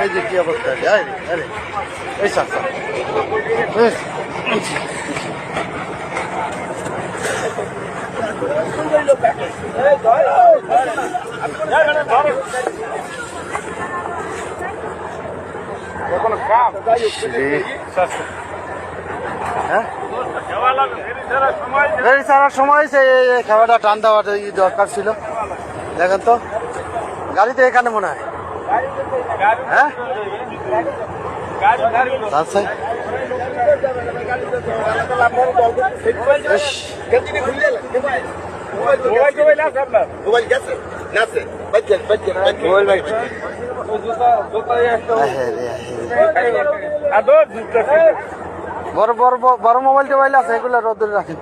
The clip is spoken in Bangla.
এই যে কি অবস্থা, আরে এই চাচা গাড়ি ছাড়ার সময় হয়েছে, খাবারটা টান দেওয়া দরকার ছিল। দেখেন তো গাড়িতে এখানে মনে হয়, হ্যাঁ বড় বড় বড় মোবাইল টোবাইল আছে, এগুলো রোদ্দুরে রাখেন।